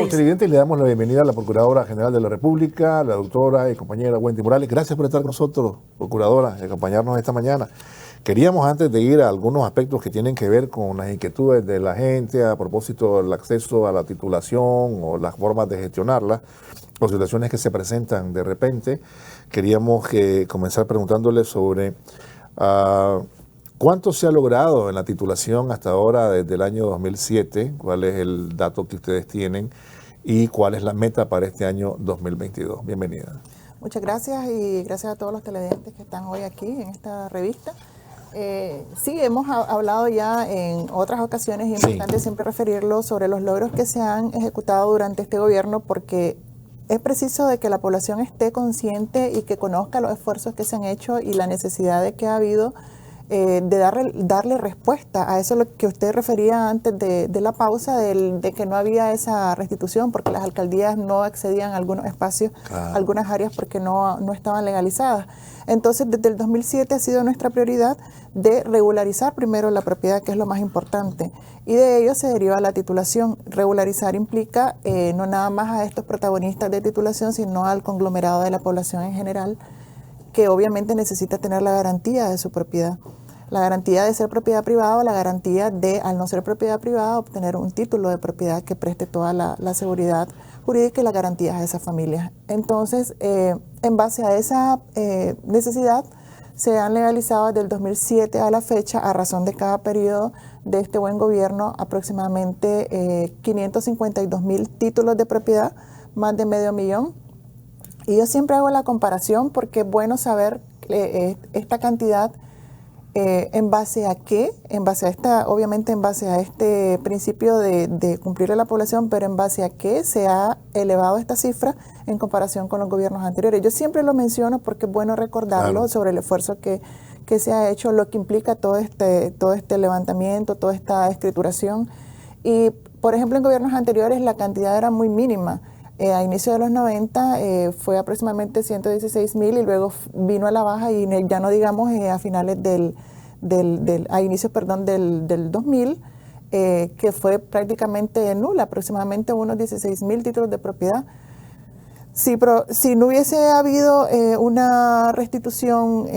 Somos televidentes y le damos la bienvenida a la Procuradora General de la República, la doctora y compañera Wendy Morales. Gracias por estar con nosotros, Procuradora, y acompañarnos esta mañana. Queríamos, antes de ir a algunos aspectos que tienen que ver con las inquietudes de la gente a propósito del acceso a la titulación o las formas de gestionarla, o situaciones que se presentan de repente, queríamos comenzar preguntándole sobre ¿cuánto se ha logrado en la titulación hasta ahora desde el año 2007? ¿Cuál es el dato que ustedes tienen? ¿Y cuál es la meta para este año 2022? Bienvenida. Muchas gracias y gracias a todos los televidentes que están hoy aquí en esta revista. Sí, hemos hablado ya en otras ocasiones y es importante siempre referirlo sobre los logros que se han ejecutado durante este gobierno, porque es preciso de que la población esté consciente y que conozca los esfuerzos que se han hecho y la necesidad de que ha habido de darle respuesta a eso lo que usted refería antes de la pausa, de que no había esa restitución porque las alcaldías no accedían a algunos espacios, algunas áreas porque no estaban legalizadas. Entonces, desde el 2007 ha sido nuestra prioridad de regularizar primero la propiedad, que es lo más importante, y de ello se deriva la titulación. Regularizar implica no nada más a estos protagonistas de titulación, sino al conglomerado de la población en general, que obviamente necesita tener la garantía de su propiedad. La garantía de ser propiedad privada o la garantía de, al no ser propiedad privada, obtener un título de propiedad que preste toda la seguridad jurídica y las garantías a esas familias. Entonces, en base a esa necesidad, se han legalizado desde el 2007 a la fecha, a razón de cada periodo de este buen gobierno, aproximadamente 552,000 títulos de propiedad, más de 500,000. Y yo siempre hago la comparación porque es bueno saber esta cantidad en base a qué, obviamente en base a este principio de cumplir a la población, pero en base a qué se ha elevado esta cifra en comparación con los gobiernos anteriores. Yo siempre lo menciono porque es bueno recordarlo sobre el esfuerzo que se ha hecho, lo que implica todo este levantamiento, toda esta escrituración. Y, por ejemplo, en gobiernos anteriores la cantidad era muy mínima. A inicio de los 90 fue aproximadamente 116,000 y luego vino a la baja y ya no digamos a finales a inicios del 2000, que fue prácticamente nula, aproximadamente unos 16,000 títulos de propiedad. Si no hubiese habido una restitución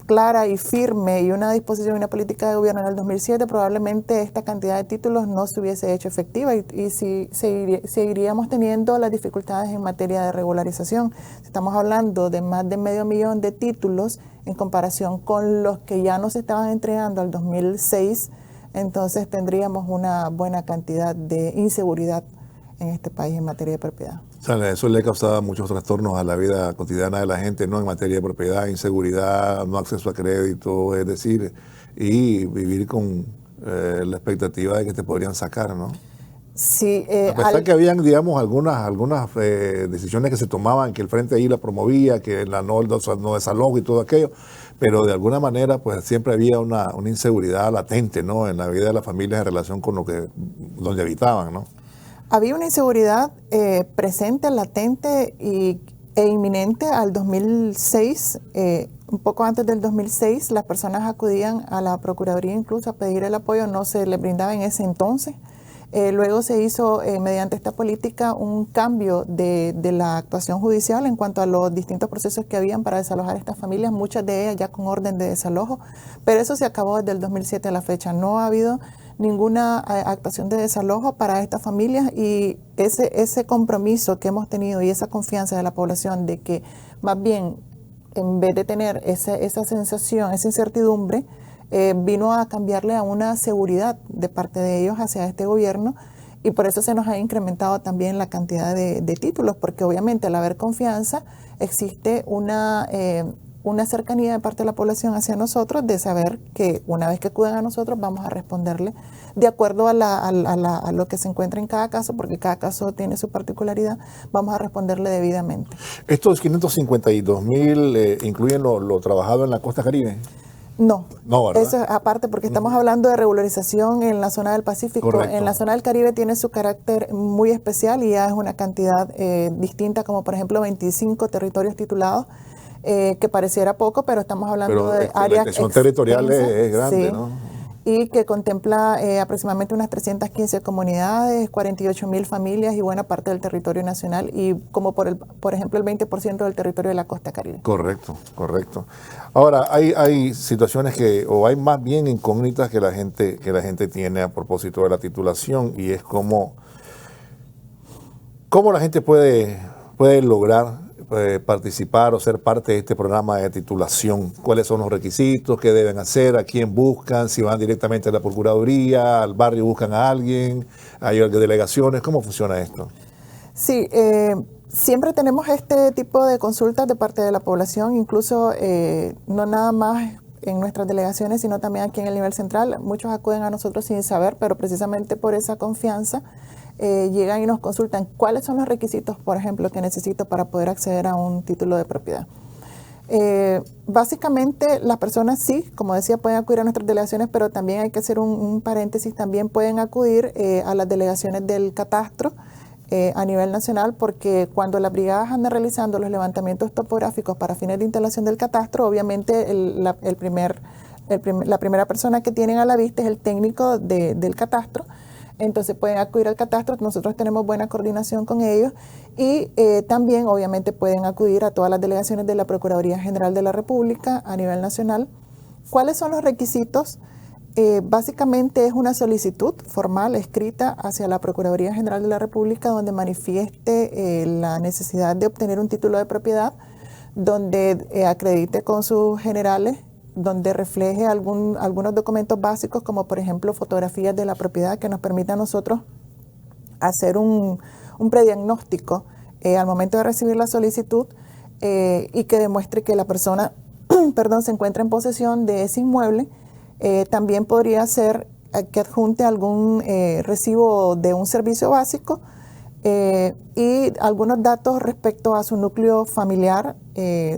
clara y firme y una disposición y una política de gobierno en el 2007, probablemente esta cantidad de títulos no se hubiese hecho efectiva y seguiríamos teniendo las dificultades en materia de regularización. Estamos hablando de más de 500,000 de títulos en comparación con los que ya nos estaban entregando al 2006, entonces tendríamos una buena cantidad de inseguridad en este país en materia de propiedad. O sea, eso le causaba muchos trastornos a la vida cotidiana de la gente, ¿no? En materia de propiedad, inseguridad, no acceso a crédito, es decir, y vivir con la expectativa de que te podrían sacar, ¿no? Sí. A pesar que habían, digamos, algunas decisiones que se tomaban, que el Frente ahí la promovía, que la no desalojo y todo aquello, pero de alguna manera pues siempre había una inseguridad latente, ¿no? En la vida de las familias en relación con donde habitaban, ¿no? Había una inseguridad presente, latente e inminente al 2006. Un poco antes del 2006, las personas acudían a la Procuraduría incluso a pedir el apoyo, no se les brindaba en ese entonces. Luego se hizo, mediante esta política, un cambio de la actuación judicial en cuanto a los distintos procesos que habían para desalojar a estas familias, muchas de ellas ya con orden de desalojo, pero eso se acabó desde el 2007 a la fecha. No ha habido ninguna actuación de desalojo para estas familias y ese compromiso que hemos tenido y esa confianza de la población de que más bien en vez de tener esa sensación, esa incertidumbre, vino a cambiarle a una seguridad de parte de ellos hacia este gobierno y por eso se nos ha incrementado también la cantidad de títulos, porque obviamente al haber confianza existe una cercanía de parte de la población hacia nosotros, de saber que una vez que acudan a nosotros vamos a responderle de acuerdo a lo que se encuentra en cada caso, porque cada caso tiene su particularidad, vamos a responderle debidamente. ¿Estos 552,000 incluyen lo trabajado en la costa Caribe? No, ¿verdad? Eso es aparte, porque estamos hablando de regularización en la zona del Pacífico. Correcto. En la zona del Caribe tiene su carácter muy especial y ya es una cantidad distinta, como por ejemplo 25 territorios titulados, que pareciera poco, pero estamos hablando de áreas la extensión territorial es grande, sí. ¿no? y que contempla aproximadamente unas 315 comunidades, 48.000 familias y buena parte del territorio nacional y como por ejemplo el 20% del territorio de la costa caribe. Correcto, correcto. Ahora, hay situaciones o hay más bien incógnitas que la gente tiene a propósito de la titulación y es cómo la gente puede lograr participar o ser parte de este programa de titulación. ¿Cuáles son los requisitos? ¿Qué deben hacer? ¿A quién buscan? Si van directamente a la Procuraduría, al barrio buscan a alguien, hay delegaciones. ¿Cómo funciona esto? Sí, siempre tenemos este tipo de consultas de parte de la población, incluso no nada más en nuestras delegaciones, sino también aquí en el nivel central. Muchos acuden a nosotros sin saber, pero precisamente por esa confianza llegan y nos consultan cuáles son los requisitos, por ejemplo, que necesito para poder acceder a un título de propiedad. Básicamente las personas sí, como decía, pueden acudir a nuestras delegaciones, pero también hay que hacer un paréntesis, también pueden acudir a las delegaciones del catastro a nivel nacional, porque cuando las brigadas andan realizando los levantamientos topográficos para fines de instalación del catastro, obviamente la primera persona que tienen a la vista es el técnico del catastro. Entonces pueden acudir al catastro, nosotros tenemos buena coordinación con ellos y también obviamente pueden acudir a todas las delegaciones de la Procuraduría General de la República a nivel nacional. ¿Cuáles son los requisitos? Básicamente es una solicitud formal escrita hacia la Procuraduría General de la República donde manifieste la necesidad de obtener un título de propiedad, donde acredite con sus generales, donde refleje algunos documentos básicos como por ejemplo fotografías de la propiedad que nos permita a nosotros hacer un prediagnóstico al momento de recibir la solicitud y que demuestre que la persona se encuentra en posesión de ese inmueble. También podría ser que adjunte algún recibo de un servicio básico y algunos datos respecto a su núcleo familiar,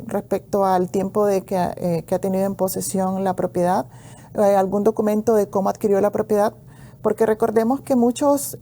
respecto al tiempo que ha tenido en posesión la propiedad, algún documento de cómo adquirió la propiedad, porque recordemos que muchas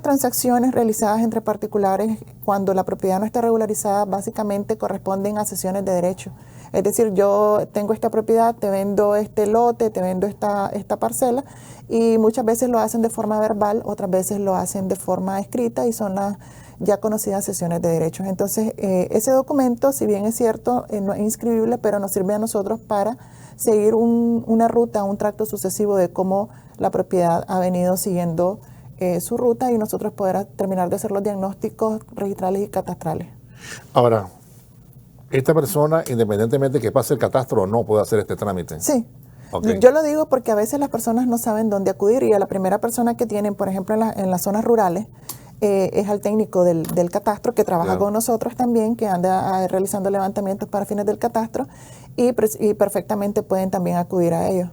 transacciones realizadas entre particulares cuando la propiedad no está regularizada básicamente corresponden a cesiones de derecho. Es decir, yo tengo esta propiedad, te vendo este lote, te vendo esta parcela y muchas veces lo hacen de forma verbal, otras veces lo hacen de forma escrita y son las ya conocidas cesiones de derechos. Entonces, ese documento, si bien es cierto, no es inscribible, pero nos sirve a nosotros para seguir una ruta, un tracto sucesivo de cómo la propiedad ha venido siguiendo su ruta y nosotros poder terminar de hacer los diagnósticos registrales y catastrales. Ahora, esta persona, independientemente de que pase el catastro o no, puede hacer este trámite. Sí. Okay. Yo lo digo porque a veces las personas no saben dónde acudir y a la primera persona que tienen, por ejemplo, en las zonas rurales, es al técnico del catastro que trabaja con nosotros también, que anda realizando levantamientos para fines del catastro y perfectamente pueden también acudir a ellos.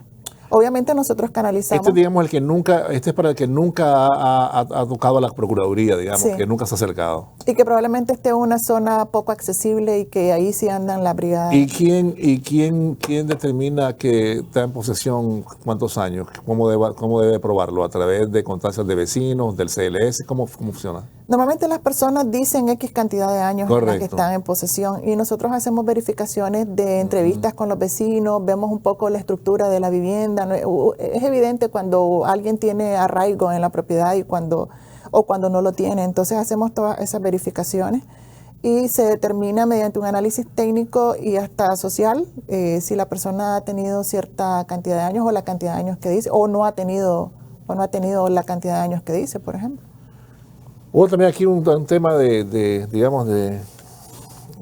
Obviamente nosotros canalizamos. Este es para el que nunca ha tocado a la Procuraduría, digamos, sí, que nunca se ha acercado. Y que probablemente esté en una zona poco accesible y que ahí sí andan las brigadas. ¿Y quién determina que está en posesión cuántos años? ¿Cómo debe probarlo? ¿A través de constancias de vecinos, del CLS? ¿Cómo funciona? Normalmente las personas dicen X cantidad de años en las que están en posesión y nosotros hacemos verificaciones de entrevistas con los vecinos, vemos un poco la estructura de la vivienda. Es evidente cuando alguien tiene arraigo en la propiedad y cuando no lo tiene. Entonces hacemos todas esas verificaciones y se determina mediante un análisis técnico y hasta social si la persona ha tenido cierta cantidad de años o la cantidad de años que dice, o no ha tenido la cantidad de años que dice, por ejemplo. Hubo también aquí un tema de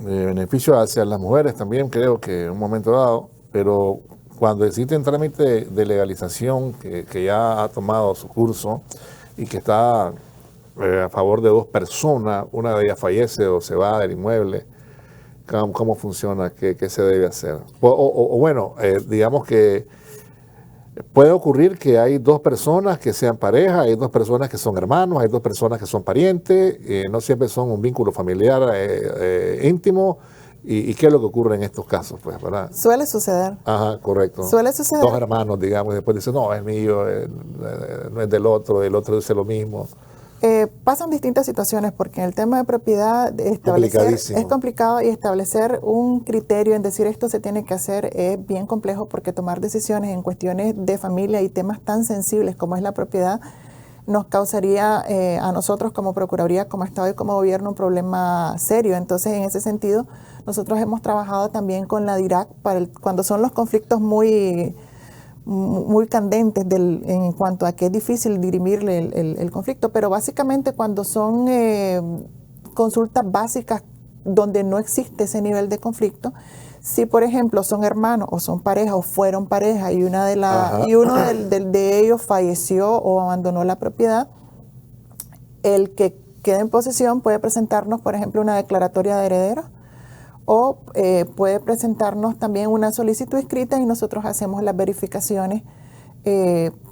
beneficio hacia las mujeres también, creo que en un momento dado, pero cuando existe un trámite de legalización que ya ha tomado su curso y que está a favor de dos personas, una de ellas fallece o se va del inmueble, ¿cómo funciona? ¿Qué se debe hacer? Bueno, digamos que puede ocurrir que hay dos personas que sean pareja, hay dos personas que son hermanos, hay dos personas que son parientes, no siempre son un vínculo familiar íntimo. ¿Y qué es lo que ocurre en estos casos? Pues, ¿verdad? Suele suceder. Ajá, correcto. Suele suceder. Dos hermanos, digamos, y después dicen, no, es mío, no es del otro, el otro dice lo mismo. Pasan distintas situaciones porque en el tema de propiedad es complicado y establecer un criterio en decir esto se tiene que hacer es bien complejo porque tomar decisiones en cuestiones de familia y temas tan sensibles como es la propiedad nos causaría a nosotros como Procuraduría, como Estado y como Gobierno un problema serio. Entonces, en ese sentido, nosotros hemos trabajado también con la DIRAC cuando son los conflictos muy candentes en cuanto a que es difícil dirimirle el conflicto, pero básicamente cuando son consultas básicas donde no existe ese nivel de conflicto, si por ejemplo son hermanos o son pareja o fueron pareja y uno de ellos falleció o abandonó la propiedad, el que queda en posesión puede presentarnos, por ejemplo, una declaratoria de herederos o puede presentarnos también una solicitud escrita y nosotros hacemos las verificaciones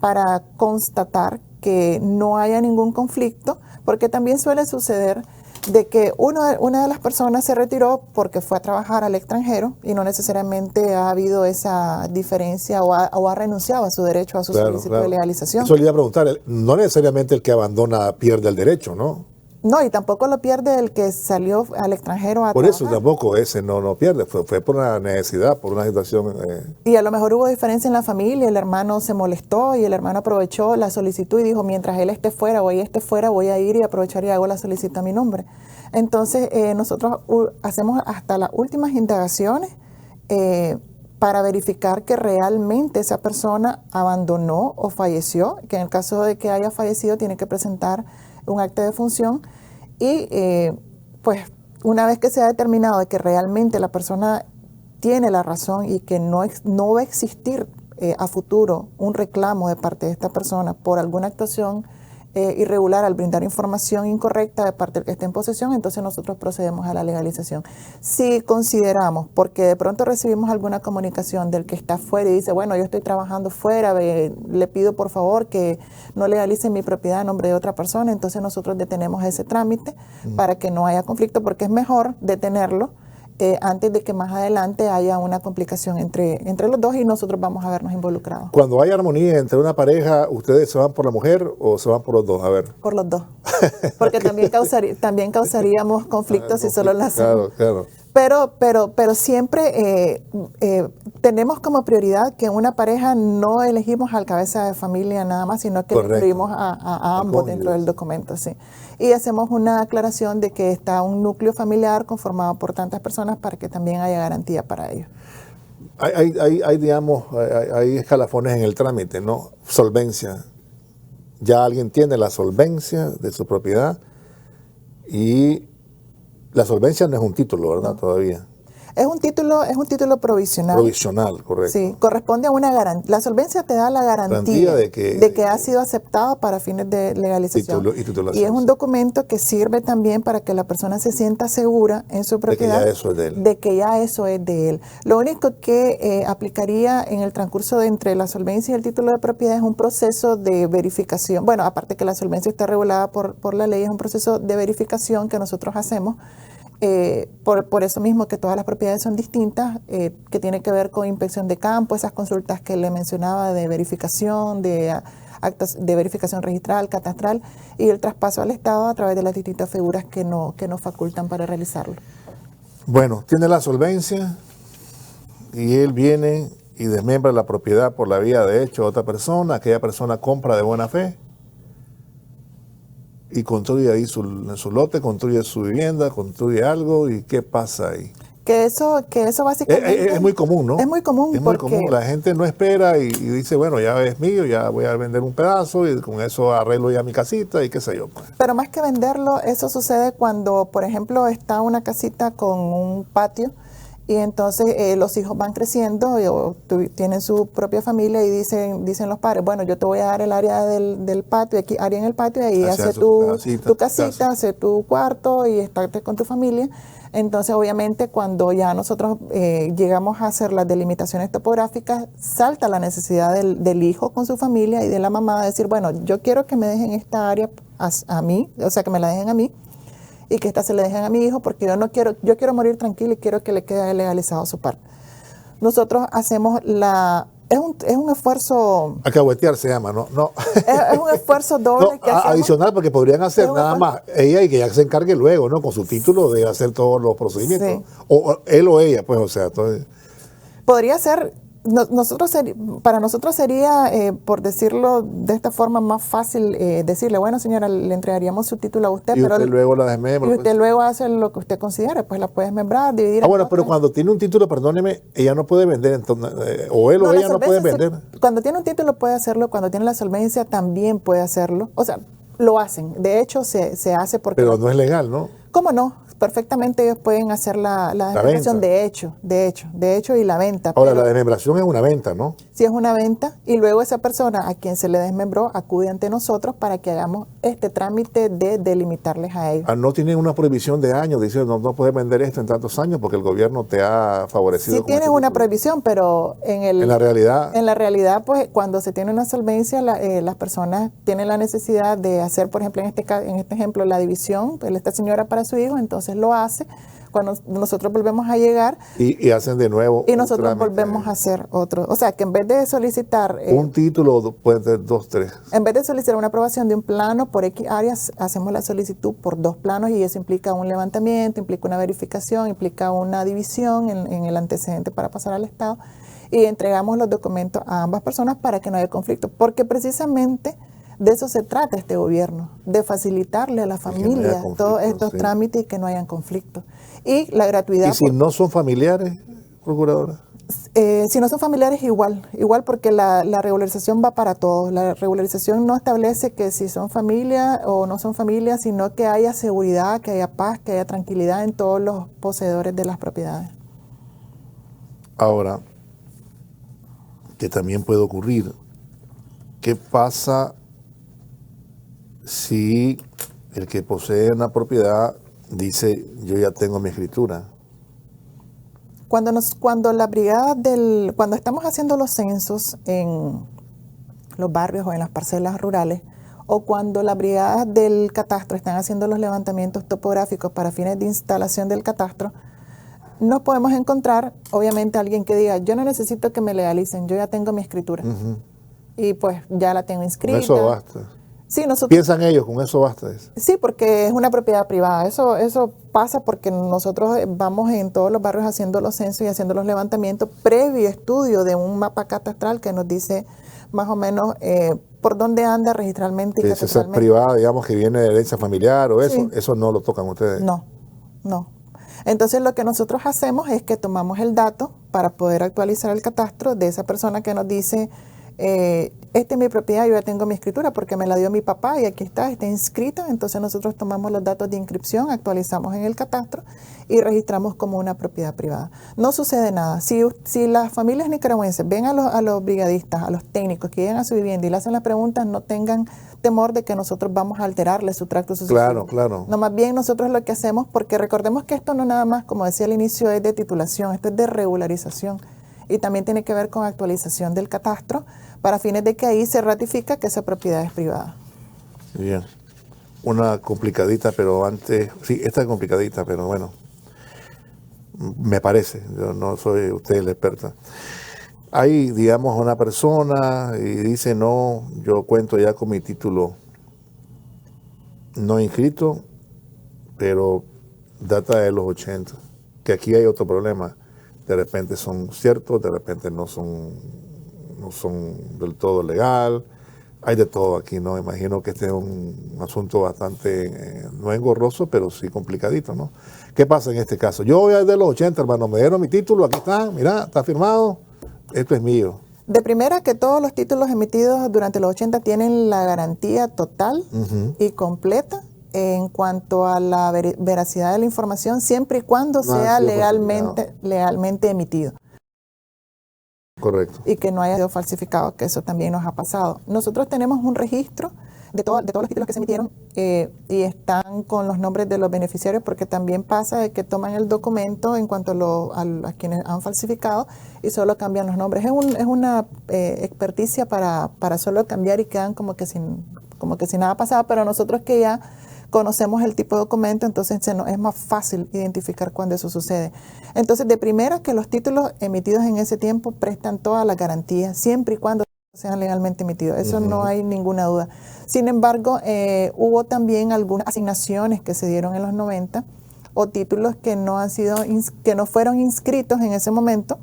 para constatar que no haya ningún conflicto, porque también suele suceder de que una de las personas se retiró porque fue a trabajar al extranjero y no necesariamente ha habido esa diferencia o ha renunciado a su derecho a su solicitud de legalización. Eso le iba a preguntar, no necesariamente el que abandona pierde el derecho, ¿no? No, y tampoco lo pierde el que salió al extranjero a Por trabajar. eso tampoco ese no pierde, fue por una necesidad, por una situación. Y a lo mejor hubo diferencia en la familia, el hermano se molestó y el hermano aprovechó la solicitud y dijo, mientras él esté fuera o ella esté fuera, voy a ir y aprovechar y hago la solicitud a mi nombre. Entonces, nosotros hacemos hasta las últimas indagaciones para verificar que realmente esa persona abandonó o falleció, que en el caso de que haya fallecido tiene que presentar un acta de función y pues una vez que se ha determinado de que realmente la persona tiene la razón y que no va a existir a futuro un reclamo de parte de esta persona por alguna actuación irregular al brindar información incorrecta de parte del que esté en posesión, entonces nosotros procedemos a la legalización. Si consideramos, porque de pronto recibimos alguna comunicación del que está fuera y dice, bueno, yo estoy trabajando fuera, le pido por favor que no legalice mi propiedad a nombre de otra persona, entonces nosotros detenemos ese trámite para que no haya conflicto, porque es mejor detenerlo antes de que más adelante haya una complicación entre los dos y nosotros vamos a vernos involucrados. Cuando hay armonía entre una pareja, ¿ustedes se van por la mujer o se van por los dos? A ver. Por los dos. Porque también causaríamos conflictos si solo las hacemos. Claro. Pero siempre tenemos como prioridad que en una pareja no elegimos al cabeza de familia nada más, sino que incluimos a ambos dentro del documento. Sí. Y hacemos una aclaración de que está un núcleo familiar conformado por tantas personas para que también haya garantía para ellos. Hay escalafones en el trámite, ¿no? Solvencia. Ya alguien tiene la solvencia de su propiedad y la solvencia no es un título, ¿verdad? No. Todavía. Es un título provisional. Provisional, correcto. Sí, corresponde a una garantía. La solvencia te da la garantía de que ha sido aceptado para fines de legalización. Y es un documento que sirve también para que la persona se sienta segura en su propiedad. De que ya eso es de él. Lo único que aplicaría en el transcurso de entre la solvencia y el título de propiedad es un proceso de verificación. Bueno, aparte que la solvencia está regulada por la ley, es un proceso de verificación que nosotros hacemos. Por eso mismo que todas las propiedades son distintas, que tiene que ver con inspección de campo, esas consultas que le mencionaba de verificación, de actas de verificación registral, catastral y el traspaso al Estado a través de las distintas figuras que nos facultan para realizarlo. Bueno, tiene la solvencia y él viene y desmembra la propiedad por la vía de hecho de otra persona, aquella persona compra de buena fe y construye ahí su lote, construye su vivienda, construye algo, ¿y qué pasa ahí? Que eso básicamente... Es muy común, ¿no? Es muy común. Es muy común. La gente no espera y dice, bueno, ya es mío, ya voy a vender un pedazo y con eso arreglo ya mi casita y qué sé yo. Pues. Pero más que venderlo, eso sucede cuando, por ejemplo, está una casita con un patio y entonces los hijos van creciendo o tienen su propia familia y dicen los padres, bueno, yo te voy a dar el área del patio, aquí área en el patio, y ahí hace tu casita, hace tu cuarto y estate con tu familia. Entonces, obviamente, cuando ya nosotros llegamos a hacer las delimitaciones topográficas, salta la necesidad del hijo con su familia y de la mamá de decir, bueno, yo quiero que me dejen esta área a mí, o sea, que me la dejen a mí, y que esta se le dejen a mi hijo porque yo quiero morir tranquilo y quiero que le quede legalizado su parte. Nosotros hacemos la es un esfuerzo, Alcahuetear se llama, ¿no? No. es un esfuerzo doble No, que hacemos. adicional, porque podrían hacer Es un nada esfuerzo. más ella y que ella se encargue luego, ¿no? Con su título de hacer todos los procedimientos. Sí. O él o ella, pues, o sea, entonces, Podría ser, para nosotros sería, por decirlo de esta forma, más fácil decirle, bueno, señora, le entregaríamos su título a usted, y pero usted luego la desmembra. y usted Pues. luego hace lo que usted considere, pues la puede desmembrar, dividir. Ah, en bueno, pero otras. cuando tiene un título, perdóneme, ella no puede vender, entonces, o él o la ella no pueden solvencia vender. cuando tiene un título puede hacerlo, cuando tiene la solvencia también puede hacerlo. O sea, lo hacen. De hecho, se hace porque... Pero no es legal, ¿no? ¿Cómo no? Perfectamente ellos pueden hacer la desmembración venta. de hecho y la venta. Ahora, Pero la desmembración es una venta, ¿no? si es una venta y luego esa persona a quien se le desmembró acude ante nosotros para que hagamos este trámite de delimitarles a ellos. Ah, no tienen una prohibición de años, dice, no puedes vender esto en tantos años porque el gobierno te ha favorecido. Sí con tienen este una título. prohibición, pero En la realidad, en la realidad, pues cuando se tiene una solvencia, las personas tienen la necesidad de hacer, por ejemplo, en este ejemplo, la división, pues, esta señora para su hijo, entonces lo hace. Cuando nosotros volvemos a llegar y hacen de nuevo y un nosotros trámite. volvemos a hacer otro. O sea, que en vez de solicitar... Un título puede tener 2, 3. En vez de solicitar una aprobación de un plano por X áreas, hacemos la solicitud por 2 planos y eso implica un levantamiento, implica una verificación, implica una división en el antecedente para pasar al Estado y entregamos los documentos a ambas personas para que no haya conflicto, porque precisamente de eso se trata este gobierno, de facilitarle a la que no haya familia conflicto, todos estos sí. trámites y que no hayan conflictos. Y la gratuidad... ¿Y si no son familiares, procuradora? Si no son familiares, igual porque la regularización va para todos. La regularización no establece que si son familia o no son familia, sino que haya seguridad, que haya paz, que haya tranquilidad en todos los poseedores de las propiedades. Ahora, que también puede ocurrir, ¿qué pasa si el que posee una propiedad dice, yo ya tengo mi escritura? Cuando estamos haciendo los censos en los barrios o en las parcelas rurales, o cuando las brigadas del catastro están haciendo los levantamientos topográficos para fines de instalación del catastro, nos podemos encontrar, obviamente, alguien que diga, yo no necesito que me legalicen, yo ya tengo mi escritura. Y pues ya la tengo inscrita. Con eso basta. Sí, nosotros... Piensan ellos, con eso basta. Sí, porque es una propiedad privada. Eso pasa porque nosotros vamos en todos los barrios haciendo los censos y haciendo los levantamientos previo estudio de un mapa catastral que nos dice más o menos por dónde anda registralmente y Esa catastralmente. privada, digamos, que viene de herencia familiar o eso, Sí. eso no lo tocan ustedes. No. Entonces lo que nosotros hacemos es que tomamos el dato para poder actualizar el catastro de esa persona que nos dice, esta es mi propiedad, yo ya tengo mi escritura porque me la dio mi papá y aquí está inscrita. Entonces nosotros tomamos los datos de inscripción, actualizamos en el catastro y registramos como una propiedad privada. No sucede nada. Si las familias nicaragüenses ven a los brigadistas, a los técnicos que llegan a su vivienda y le hacen las preguntas, no tengan temor de que nosotros vamos a alterarle su tracto sucesivo. Claro. No, más bien nosotros lo que hacemos, porque recordemos que esto no nada más, como decía al inicio, es de titulación, esto es de regularización y también tiene que ver con actualización del catastro para fines de que ahí se ratifica que esa propiedad es privada. Bien. Una complicadita, pero antes, sí, esta es complicadita, pero bueno, me parece, yo no soy usted la experta. Hay, digamos, una persona y dice, no, yo cuento ya con mi título no inscrito, pero data de los 80, que aquí hay otro problema, de repente son ciertos, de repente no son del todo legal, hay de todo aquí, ¿no? Imagino que este es un asunto bastante, no engorroso, pero sí complicadito, ¿no? ¿Qué pasa en este caso? Yo voy a de los 80, hermano, me dieron mi título, aquí está, mira, está firmado, esto es mío. De primera, que todos los títulos emitidos durante los 80 tienen la garantía total y completa en cuanto a la veracidad de la información, siempre y cuando sea legalmente emitido. Correcto. Y que no haya sido falsificado, que eso también nos ha pasado. Nosotros tenemos un registro de todos los títulos que se emitieron y están con los nombres de los beneficiarios, porque también pasa de que toman el documento en cuanto a quienes han falsificado y solo cambian los nombres. Es una experticia para solo cambiar y quedan como que sin nada pasado, pero nosotros que ya conocemos el tipo de documento, entonces es más fácil identificar cuando eso sucede. Entonces, de primera, que los títulos emitidos en ese tiempo prestan todas las garantías, siempre y cuando sean legalmente emitidos. Eso no hay ninguna duda. Sin embargo, hubo también algunas asignaciones que se dieron en los 90 o títulos que no fueron inscritos en ese momento.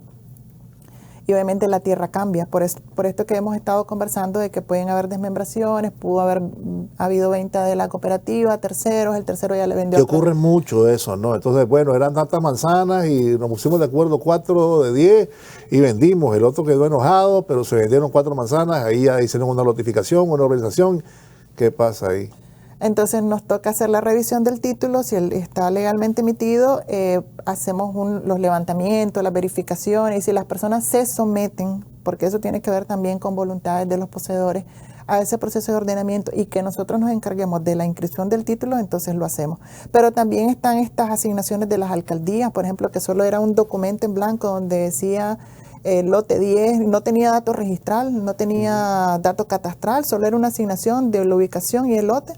Y obviamente la tierra cambia, por esto que hemos estado conversando de que pueden haber desmembraciones, pudo haber habido venta de la cooperativa, terceros, el tercero ya le vendió. Que ocurre mucho eso, ¿no? Entonces, bueno, eran tantas manzanas y nos pusimos de acuerdo 4 de 10 y vendimos. El otro quedó enojado, pero se vendieron 4 manzanas, ahí ya hicieron una notificación, una organización. ¿Qué pasa ahí? Entonces nos toca hacer la revisión del título, si él está legalmente emitido, hacemos los levantamientos, las verificaciones, y si las personas se someten, porque eso tiene que ver también con voluntades de los poseedores, a ese proceso de ordenamiento y que nosotros nos encarguemos de la inscripción del título, entonces lo hacemos. Pero también están estas asignaciones de las alcaldías, por ejemplo, que solo era un documento en blanco donde decía lote 10, no tenía dato registral, no tenía dato catastral, solo era una asignación de la ubicación y el lote.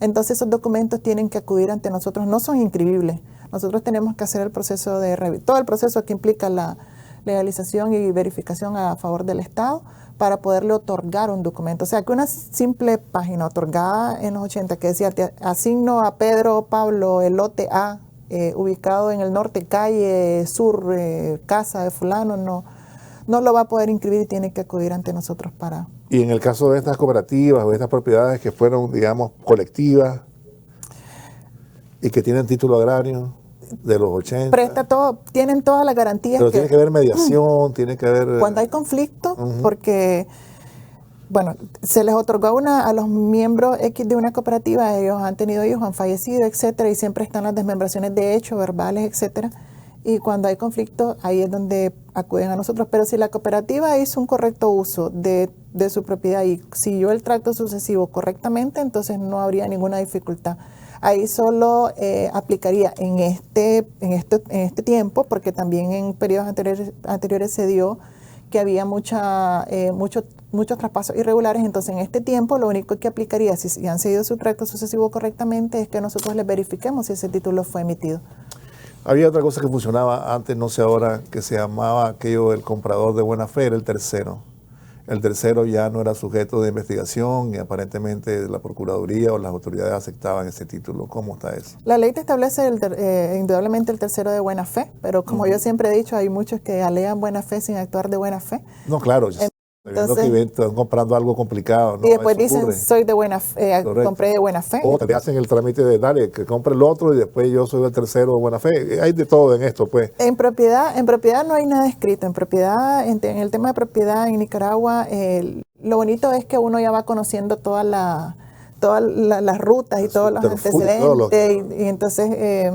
Entonces esos documentos tienen que acudir ante nosotros, no son inscribibles. Nosotros tenemos que hacer el proceso todo el proceso que implica la legalización y verificación a favor del Estado para poderle otorgar un documento. O sea, que una simple página otorgada en los 80 que decía, te asigno a Pedro Pablo el lote A, ubicado en el norte, calle sur, casa de fulano, no lo va a poder inscribir y tiene que acudir ante nosotros para... Y en el caso de estas cooperativas o de estas propiedades que fueron, digamos, colectivas y que tienen título agrario de los 80. Presta todo, tienen todas las garantías. Pero tiene que haber mediación, tiene que haber... Cuando hay conflicto, porque, bueno, se les otorgó a los miembros X de una cooperativa, ellos han tenido hijos, han fallecido, etcétera, y siempre están las desmembraciones de hecho, verbales, etcétera. Y cuando hay conflicto, ahí es donde acuden a nosotros. Pero si la cooperativa hizo un correcto uso de su propiedad y siguió el tracto sucesivo correctamente, entonces no habría ninguna dificultad. Ahí solo aplicaría en este tiempo, porque también en periodos anteriores se dio que había muchos traspasos irregulares. Entonces en este tiempo lo único que aplicaría, si han seguido su tracto sucesivo correctamente, es que nosotros les verifiquemos si ese título fue emitido. Había otra cosa que funcionaba antes, no sé ahora, que se llamaba aquello del comprador de buena fe, era el tercero. El tercero ya no era sujeto de investigación y aparentemente la Procuraduría o las autoridades aceptaban ese título. ¿Cómo está eso? La ley te establece indudablemente el tercero de buena fe, pero como yo siempre he dicho, hay muchos que alegan buena fe sin actuar de buena fe. No, claro. Entonces, que están comprando algo complicado, ¿no? Y después dicen, soy de buena fe, compré de buena fe. O te hacen el trámite de, dale, que compre el otro y después yo soy el tercero de buena fe. Hay de todo en esto, pues. En propiedad no hay nada escrito. En propiedad, en el tema de propiedad en Nicaragua, lo bonito es que uno ya va conociendo todas las rutas y todos los antecedentes. Y entonces...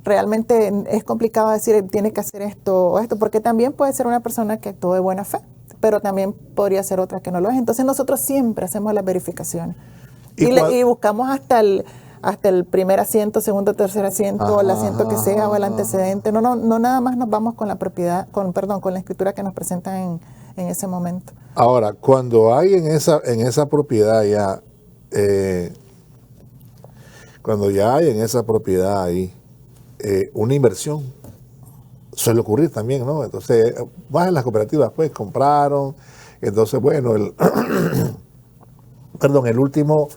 realmente es complicado decir tiene que hacer esto o esto, porque también puede ser una persona que actuó de buena fe, pero también podría ser otra que no lo es. Entonces nosotros siempre hacemos las verificaciones y buscamos hasta el primer asiento, segundo, tercer asiento, o el asiento que sea, o el antecedente. No nada más nos vamos con la propiedad, con la escritura que nos presentan en ese momento. Ahora, cuando hay en esa propiedad ya, cuando ya hay en esa propiedad ahí una inversión, suele ocurrir también, ¿no? Entonces, más en las cooperativas, pues, compraron, entonces, bueno, el último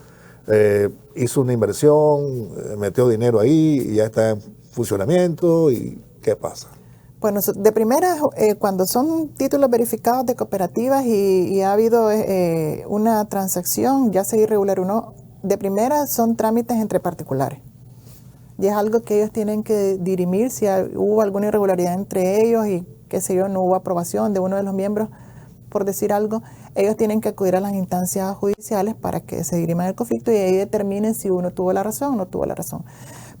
hizo una inversión, metió dinero ahí y ya está en funcionamiento, ¿y qué pasa? Bueno, de primera, cuando son títulos verificados de cooperativas y ha habido una transacción, ya sea irregular o no, de primera son trámites entre particulares. Y es algo que ellos tienen que dirimir si hubo alguna irregularidad entre ellos y, qué sé yo, no hubo aprobación de uno de los miembros, por decir algo. Ellos tienen que acudir a las instancias judiciales para que se dirima el conflicto y ahí determinen si uno tuvo la razón o no tuvo la razón.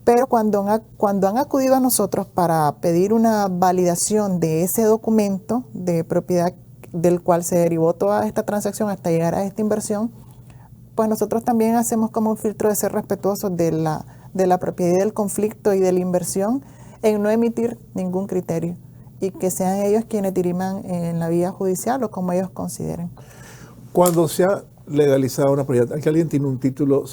Pero cuando han acudido a nosotros para pedir una validación de ese documento de propiedad del cual se derivó toda esta transacción hasta llegar a esta inversión, pues nosotros también hacemos como un filtro de ser respetuosos de la propiedad y del conflicto y de la inversión en no emitir ningún criterio y que sean ellos quienes diriman en la vía judicial o como ellos consideren. Cuando se ha legalizado una propiedad, que alguien tiene un título,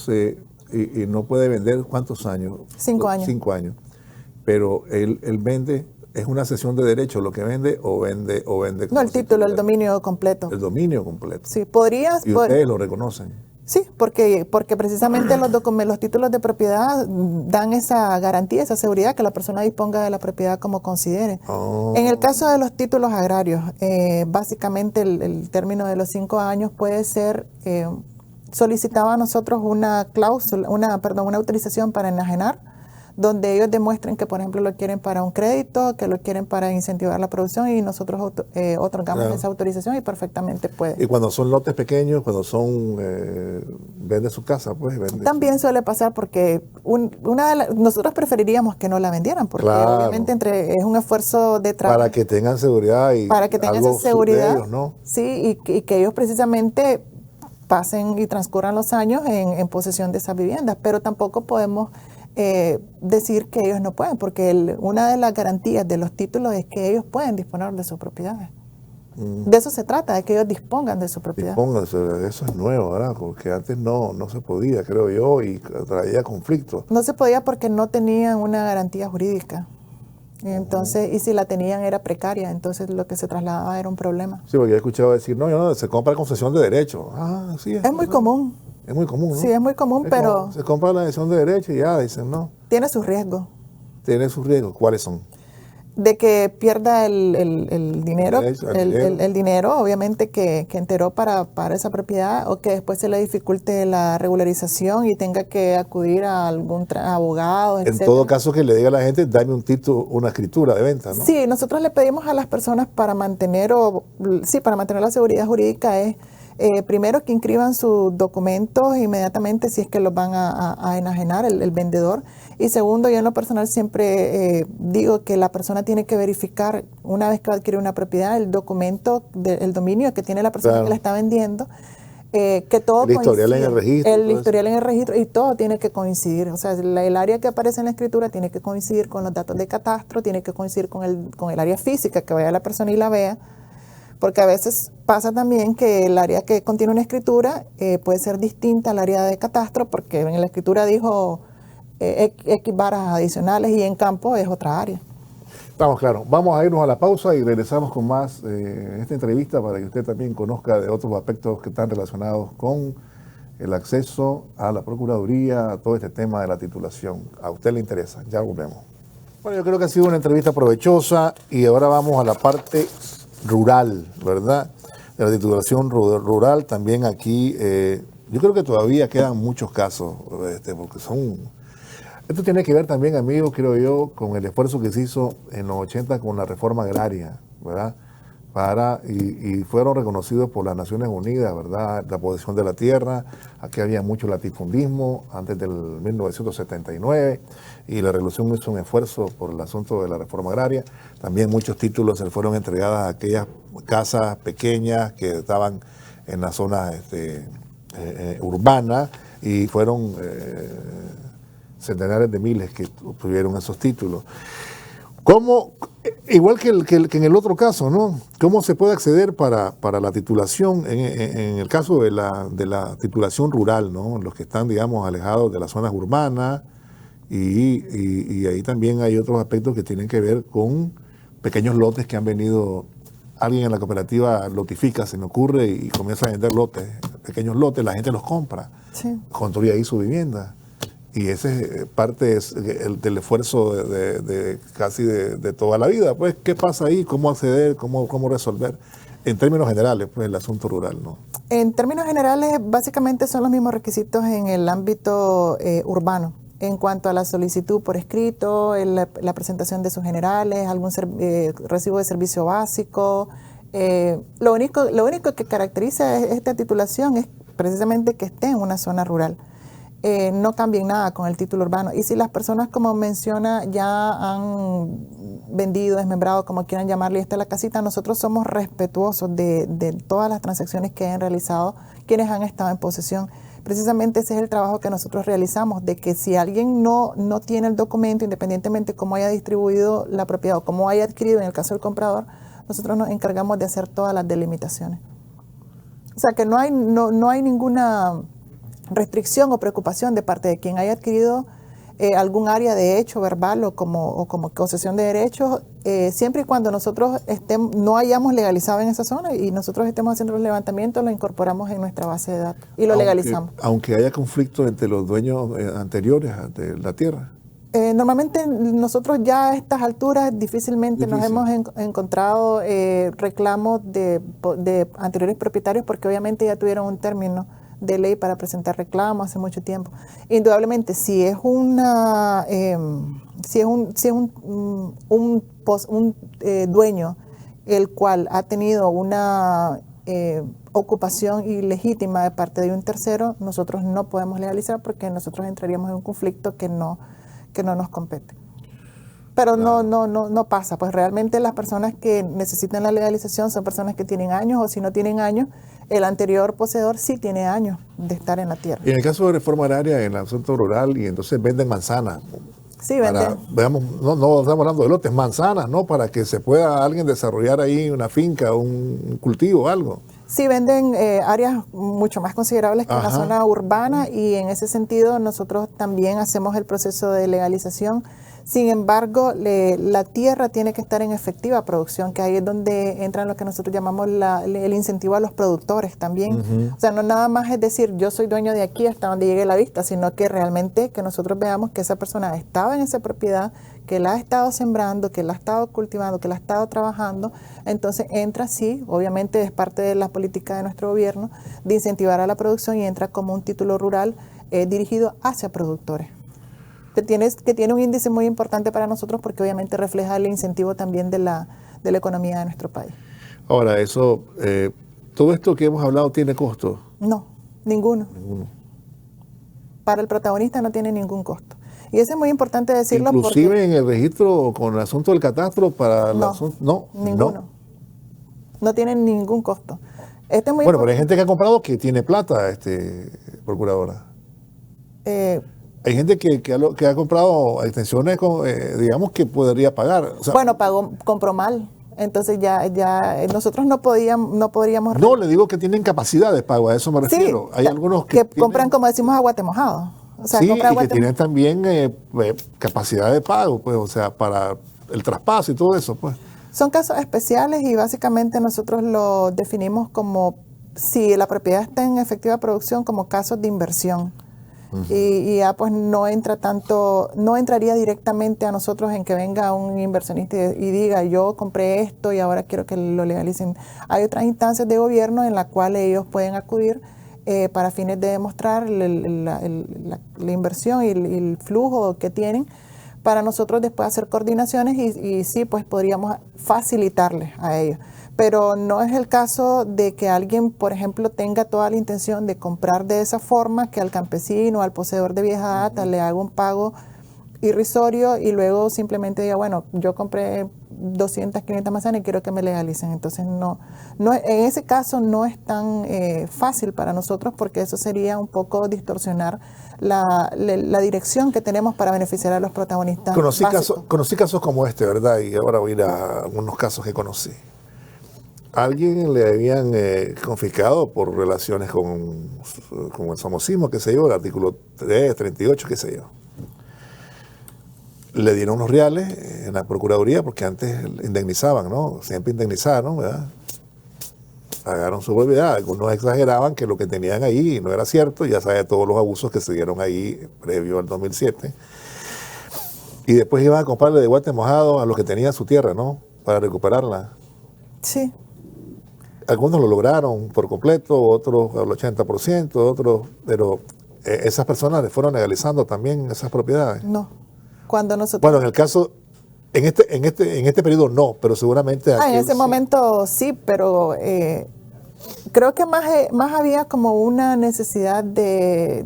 y no puede vender, ¿cuántos años? 5 años. 5 años. Pero él vende, es una cesión de derecho lo que vende o vende. No, el título, el dominio completo. El dominio completo. Sí, podrías. Y ustedes lo reconocen. Sí, porque precisamente los títulos de propiedad dan esa garantía, esa seguridad que la persona disponga de la propiedad como considere. Oh. En el caso de los títulos agrarios, básicamente el término de los 5 años puede ser solicitado a nosotros una cláusula, una autorización para enajenar, donde ellos demuestren que, por ejemplo, lo quieren para un crédito, que lo quieren para incentivar la producción y nosotros otorgamos esa autorización y perfectamente puede. Y cuando son lotes pequeños, cuando son, vende su casa, pues vende. También suele pasar porque nosotros preferiríamos que no la vendieran, porque obviamente es un esfuerzo de trabajo. Para que tengan seguridad y para que tengan esa seguridad, ellos, ¿no? Sí, y que ellos precisamente pasen y transcurran los años en posesión de esas viviendas, pero tampoco podemos decir que ellos no pueden, porque una de las garantías de los títulos es que ellos pueden disponer de sus propiedades. De eso se trata, de que ellos dispongan de su propiedad. Eso es nuevo, ¿verdad? Porque antes no se podía, creo yo, y traía conflictos. No se podía porque no tenían una garantía jurídica. Entonces, y si la tenían era precaria, entonces lo que se trasladaba era un problema. Sí, porque he escuchado decir, no, se compra concesión de derecho. Ah, sí. Es muy común. Es muy común, ¿no? Sí, es muy común, pero... Se compra la cesión de derecho y ya, dicen, no. Tiene sus riesgos. Tiene sus riesgos. ¿Cuáles son? De que pierda el dinero, el dinero obviamente que enteró para esa propiedad, o que después se le dificulte la regularización y tenga que acudir a algún abogado, etc. En todo caso, que le diga a la gente, dame un título, una escritura de venta, ¿no? Sí, nosotros le pedimos a las personas para mantener la seguridad jurídica es primero que inscriban sus documentos inmediatamente si es que los van a enajenar el vendedor. Y segundo, yo en lo personal siempre digo que la persona tiene que verificar, una vez que adquiere una propiedad, el documento, el dominio que tiene la persona que la está vendiendo, que todo el historial en el registro. El historial en el registro, y todo tiene que coincidir. O sea, el área que aparece en la escritura tiene que coincidir con los datos de catastro, tiene que coincidir con el área física que vaya la persona y la vea. Porque a veces pasa también que el área que contiene una escritura puede ser distinta al área de catastro, porque en la escritura dijo X varas adicionales y en campo es otra área. Estamos claros. Vamos a irnos a la pausa y regresamos con más esta entrevista para que usted también conozca de otros aspectos que están relacionados con el acceso a la Procuraduría, a todo este tema de la titulación. A usted le interesa. Ya volvemos. Bueno, yo creo que ha sido una entrevista provechosa y ahora vamos a la parte rural, ¿verdad? De la titulación rural también aquí. Yo creo que todavía quedan muchos casos, porque esto tiene que ver también, amigos, creo yo, con el esfuerzo que se hizo en los 80 con la reforma agraria, ¿verdad? Y fueron reconocidos por las Naciones Unidas, ¿verdad? La posesión de la tierra. Aquí había mucho latifundismo antes del 1979 y la revolución hizo un esfuerzo por el asunto de la reforma agraria. También muchos títulos se fueron entregados a aquellas casas pequeñas que estaban en las zonas urbanas y fueron centenares de miles que obtuvieron esos títulos. Igual que en el otro caso, ¿no? ¿Cómo se puede acceder para la titulación en el caso de la titulación rural, ¿no? Los que están, digamos, alejados de las zonas urbanas y ahí también hay otros aspectos que tienen que ver con pequeños lotes que han venido, alguien en la cooperativa lotifica, se me ocurre, y comienza a vender lotes, pequeños lotes, la gente los compra, sí, construye ahí su vivienda. Y ese es parte del esfuerzo de casi de toda la vida. Pues, ¿qué pasa ahí? ¿Cómo acceder? ¿Cómo resolver? En términos generales, pues, el asunto rural, ¿no? En términos generales, básicamente son los mismos requisitos en el ámbito urbano. En cuanto a la solicitud por escrito, la presentación de sus generales, algún recibo de servicio básico. Lo único que caracteriza esta titulación es precisamente que esté en una zona rural. No cambien nada con el título urbano. Y si las personas, como menciona, ya han vendido, desmembrado, como quieran llamarle, y esta es la casita, nosotros somos respetuosos de todas las transacciones que hayan realizado quienes han estado en posesión. Precisamente ese es el trabajo que nosotros realizamos, de que si alguien no tiene el documento, independientemente cómo haya distribuido la propiedad o cómo haya adquirido, en el caso del comprador, nosotros nos encargamos de hacer todas las delimitaciones. O sea que no hay ninguna restricción o preocupación de parte de quien haya adquirido algún área de hecho verbal o como concesión de derechos, siempre y cuando nosotros no hayamos legalizado en esa zona y nosotros estemos haciendo los levantamientos, lo incorporamos en nuestra base de datos y lo legalizamos. Aunque haya conflicto entre los dueños anteriores de la tierra. Normalmente nosotros ya a estas alturas difícilmente nos hemos encontrado reclamos de anteriores propietarios porque obviamente ya tuvieron un término de ley para presentar reclamos hace mucho tiempo. Indudablemente, si es un dueño el cual ha tenido una ocupación ilegítima de parte de un tercero, nosotros no podemos legalizar porque nosotros entraríamos en un conflicto que no nos compete. Pero no pasa, pues realmente las personas que necesitan la legalización son personas que tienen años, o si no tienen años, el anterior poseedor sí tiene años de estar en la tierra. Y en el caso de reforma agraria en el asunto rural, y entonces venden manzanas. Sí, venden. Veamos, no estamos hablando de lotes, manzanas, ¿no? Para que se pueda alguien desarrollar ahí una finca, un cultivo, algo. Sí, venden áreas mucho más considerables que la zona urbana y en ese sentido nosotros también hacemos el proceso de legalización. Sin embargo, la tierra tiene que estar en efectiva producción, que ahí es donde entra lo que nosotros llamamos el incentivo a los productores también. O sea, no nada más es decir, yo soy dueño de aquí hasta donde llegue la vista, sino que realmente que nosotros veamos que esa persona estaba en esa propiedad, que la ha estado sembrando, que la ha estado cultivando, que la ha estado trabajando. Entonces entra, sí, obviamente es parte de la política de nuestro gobierno, de incentivar a la producción y entra como un título rural dirigido hacia productores. Que tiene un índice muy importante para nosotros porque obviamente refleja el incentivo también de la economía de nuestro país. Ahora, todo esto que hemos hablado tiene costo. No, ninguno. Para el protagonista no tiene ningún costo. Y eso es muy importante decirlo. Inclusive porque en el registro con el asunto del catastro para ninguno. No tiene ningún costo. Bueno, pero hay gente que ha comprado que tiene plata, procuradora. Hay gente que ha comprado extensiones, digamos, que podría pagar. O sea, bueno, compró mal. Entonces ya nosotros no podríamos... No, le digo que tienen capacidad de pago, a eso me refiero. Sí, hay algunos que compran, como decimos, aguate mojado. O sea, sí, y que tienen también capacidad de pago, pues, o sea, para el traspaso y todo eso, pues. Son casos especiales y básicamente nosotros lo definimos como, si la propiedad está en efectiva producción, como casos de inversión. Y ya pues no entraría directamente a nosotros en que venga un inversionista y diga, yo compré esto y ahora quiero que lo legalicen. Hay otras instancias de gobierno en las cuales ellos pueden acudir para fines de demostrar la inversión y el flujo que tienen, para nosotros después hacer coordinaciones y sí, pues podríamos facilitarles a ellos. Pero no es el caso de que alguien, por ejemplo, tenga toda la intención de comprar de esa forma, que al campesino, al poseedor de vieja data, le haga un pago irrisorio y luego simplemente diga, bueno, yo compré 200, 500 manzanas y quiero que me legalicen. Entonces, no en ese caso no es tan fácil para nosotros porque eso sería un poco distorsionar la dirección que tenemos para beneficiar a los protagonistas. Conocí casos como este, ¿verdad? Y ahora voy a ir a algunos casos que conocí. Alguien le habían confiscado por relaciones con el somocismo, qué sé yo, el artículo 3, 38, qué sé yo. Le dieron unos reales en la Procuraduría, porque antes indemnizaban, ¿no? Siempre indemnizaron, ¿verdad? Pagaron su propiedad. Algunos exageraban que lo que tenían ahí no era cierto, ya sabe todos los abusos que se dieron ahí previo al 2007. Y después iban a comprarle de guante mojado a los que tenían su tierra, ¿no? Para recuperarla. Sí. Algunos lo lograron por completo, otros al 80%, otros, pero esas personas le fueron legalizando también esas propiedades. No. Cuando nosotros... Bueno, en el caso, en este periodo no, pero seguramente... en ese momento sí, pero creo que más había como una necesidad de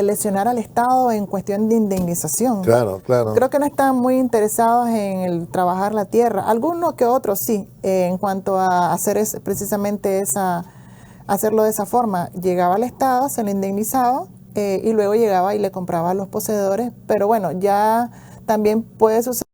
lesionar al Estado en cuestión de indemnización. Claro. Creo que no estaban muy interesados en el trabajar la tierra. Algunos que otros sí, en cuanto a hacer precisamente hacerlo de esa forma. Llegaba al Estado, se le indemnizaba y luego llegaba y le compraba a los poseedores. Pero bueno, ya también puede suceder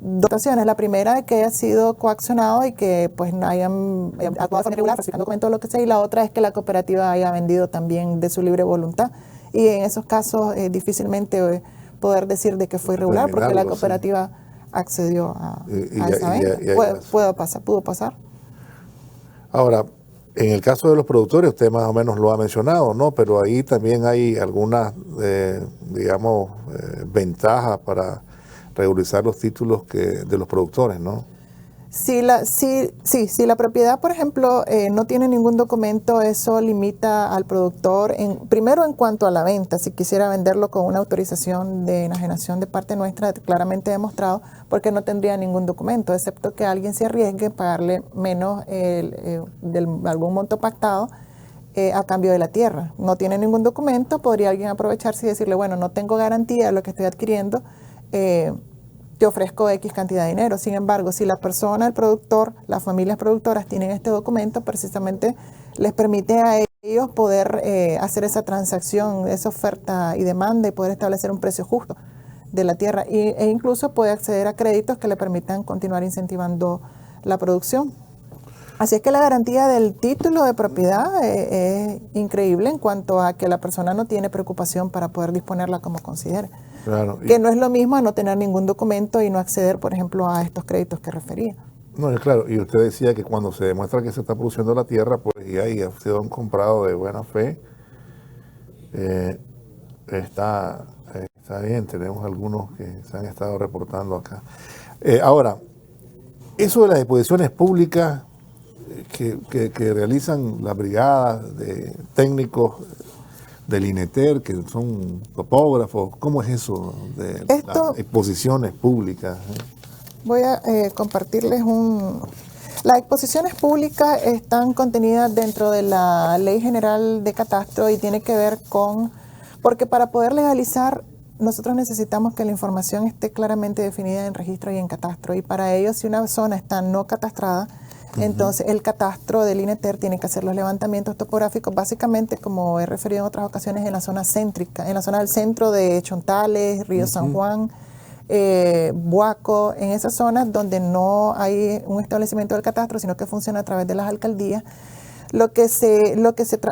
dos situaciones. La primera es que haya sido coaccionado y que pues no hayan actuado de forma irregular, falsificando documentos o lo que sea, y la otra es que la cooperativa haya vendido también de su libre voluntad. Y en esos casos difícilmente poder decir de que fue irregular porque la cooperativa accedió a esa venta. Pudo pasar. Ahora, en el caso de los productores, usted más o menos lo ha mencionado, ¿no? Pero ahí también hay algunas, digamos, ventajas para regularizar los títulos de los productores, ¿no? Si la propiedad, por ejemplo, no tiene ningún documento, eso limita al productor, primero en cuanto a la venta, si quisiera venderlo con una autorización de enajenación de parte nuestra, claramente demostrado, porque no tendría ningún documento, excepto que alguien se arriesgue a pagarle menos algún monto pactado a cambio de la tierra. No tiene ningún documento, podría alguien aprovecharse y decirle, bueno, no tengo garantía de lo que estoy adquiriendo, te ofrezco X cantidad de dinero. Sin embargo, si la persona, el productor, las familias productoras tienen este documento, precisamente les permite a ellos poder hacer esa transacción, esa oferta y demanda y poder establecer un precio justo de la tierra e incluso puede acceder a créditos que le permitan continuar incentivando la producción. Así es que la garantía del título de propiedad es increíble en cuanto a que la persona no tiene preocupación para poder disponerla como considere. Claro, que no es lo mismo a no tener ningún documento y no acceder, por ejemplo, a estos créditos que refería. No, claro, y usted decía que cuando se demuestra que se está produciendo la tierra, pues y ahí ha sido un comprado de buena fe, está bien, tenemos algunos que se han estado reportando acá. Ahora, eso de las exposiciones públicas que realizan las brigadas de técnicos del INETER, que son topógrafos, ¿cómo es eso de las exposiciones públicas? Voy a compartirles Las exposiciones públicas están contenidas dentro de la Ley General de Catastro y tiene que ver porque para poder legalizar nosotros necesitamos que la información esté claramente definida en registro y en catastro, y para ello, si una zona está no catastrada, entonces el catastro del INETER tiene que hacer los levantamientos topográficos, básicamente, como he referido en otras ocasiones, en la zona céntrica, en la zona del centro de Chontales, Río San Juan, Buaco, en esas zonas donde no hay un establecimiento del catastro, sino que funciona a través de las alcaldías. Lo que se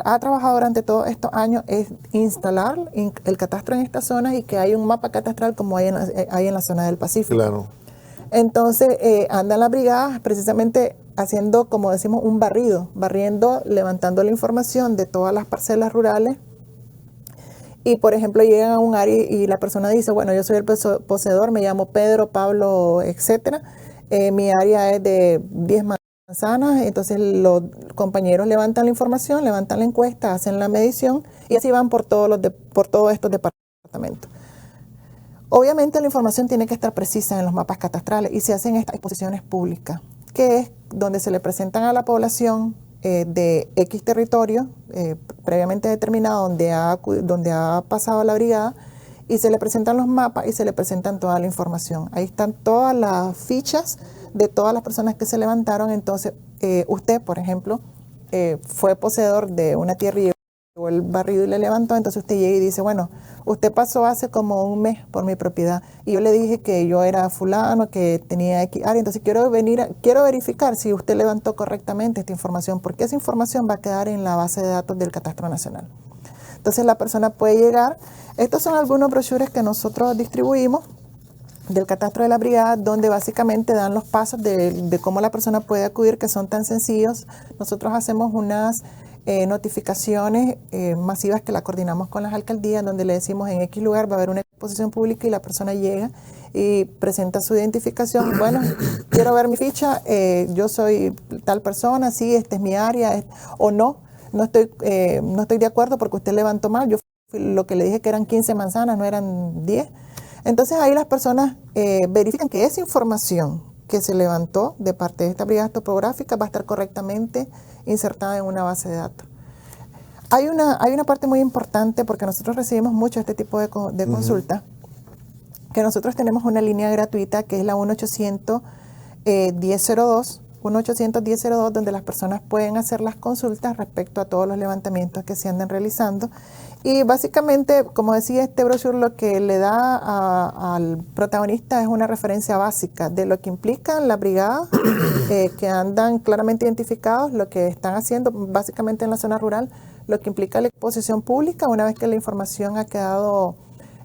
ha trabajado durante todos estos años es instalar el catastro en estas zonas y que haya un mapa catastral como hay en la zona del Pacífico. Claro. Entonces andan las brigadas precisamente haciendo, como decimos, un barriendo, levantando la información de todas las parcelas rurales. Y por ejemplo llegan a un área y la persona dice, bueno, yo soy el poseedor, me llamo Pedro, Pablo, etcétera. Mi área es de 10 manzanas, entonces los compañeros levantan la información, levantan la encuesta, hacen la medición y así van por todos estos departamentos. Obviamente la información tiene que estar precisa en los mapas catastrales y se hacen estas exposiciones públicas, que es donde se le presentan a la población de X territorio previamente determinado donde ha pasado la brigada, y se le presentan los mapas y se le presentan toda la información. Ahí están todas las fichas de todas las personas que se levantaron. Entonces usted, por ejemplo, fue poseedor de una tierra y llegó el barrido y le levantó, entonces usted llega y dice, bueno, usted pasó hace como un mes por mi propiedad y yo le dije que yo era fulano, que tenía X área, entonces quiero verificar si usted levantó correctamente esta información, porque esa información va a quedar en la base de datos del Catastro Nacional. Entonces la persona puede llegar, estos son algunos brochures que nosotros distribuimos del Catastro de la Brigada, donde básicamente dan los pasos de cómo la persona puede acudir, que son tan sencillos. Nosotros hacemos unas notificaciones masivas que la coordinamos con las alcaldías, donde le decimos en X lugar va a haber una exposición pública y la persona llega y presenta su identificación. Bueno, quiero ver mi ficha, yo soy tal persona, sí, esta es mi área, o no estoy de acuerdo porque usted levantó mal, yo lo que le dije que eran 15 manzanas, no eran 10. Entonces ahí las personas verifican que esa información que se levantó de parte de esta brigada topográfica va a estar correctamente insertada en una base de datos. Hay una parte muy importante, porque nosotros recibimos mucho este tipo de consultas, que nosotros tenemos una línea gratuita que es la 1-800-1002, 1-810-02, donde las personas pueden hacer las consultas respecto a todos los levantamientos que se andan realizando. Y básicamente, como decía este brochure, lo que le da al protagonista es una referencia básica de lo que implican las brigadas que andan claramente identificados, lo que están haciendo básicamente en la zona rural, lo que implica la exposición pública una vez que la información ha quedado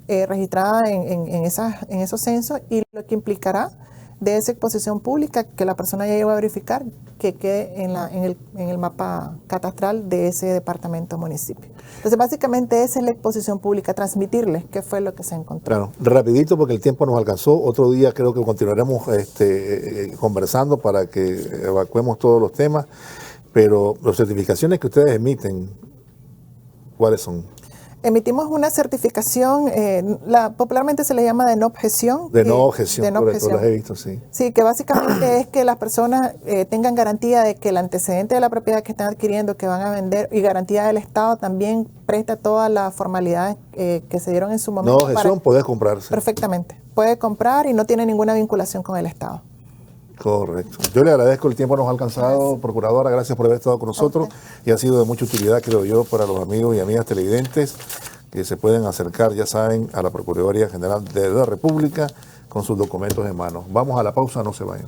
registrada en esos censos, y lo que implicará de esa exposición pública que la persona ya llegó a verificar que quede en el mapa catastral de ese departamento o municipio. Entonces, básicamente esa es la exposición pública, transmitirles qué fue lo que se encontró. Claro, rapidito porque el tiempo nos alcanzó. Otro día creo que continuaremos conversando para que evacuemos todos los temas, pero las certificaciones que ustedes emiten, ¿cuáles son? Emitimos una certificación, popularmente se le llama de no objeción. De no objeción, de no objeción. Las he visto, sí. Sí, que básicamente es que las personas tengan garantía de que el antecedente de la propiedad que están adquiriendo, que van a vender, y garantía del Estado también presta todas las formalidades que se dieron en su momento. No objeción, puedes comprarse. Perfectamente. Puede comprar y no tiene ninguna vinculación con el Estado. Correcto. Yo le agradezco, el tiempo nos ha alcanzado. Gracias. Procuradora, gracias por haber estado con nosotros. Y ha sido de mucha utilidad, creo yo, para los amigos y amigas televidentes que se pueden acercar, ya saben, a la Procuraduría General de la República con sus documentos en mano. Vamos a la pausa, no se vayan.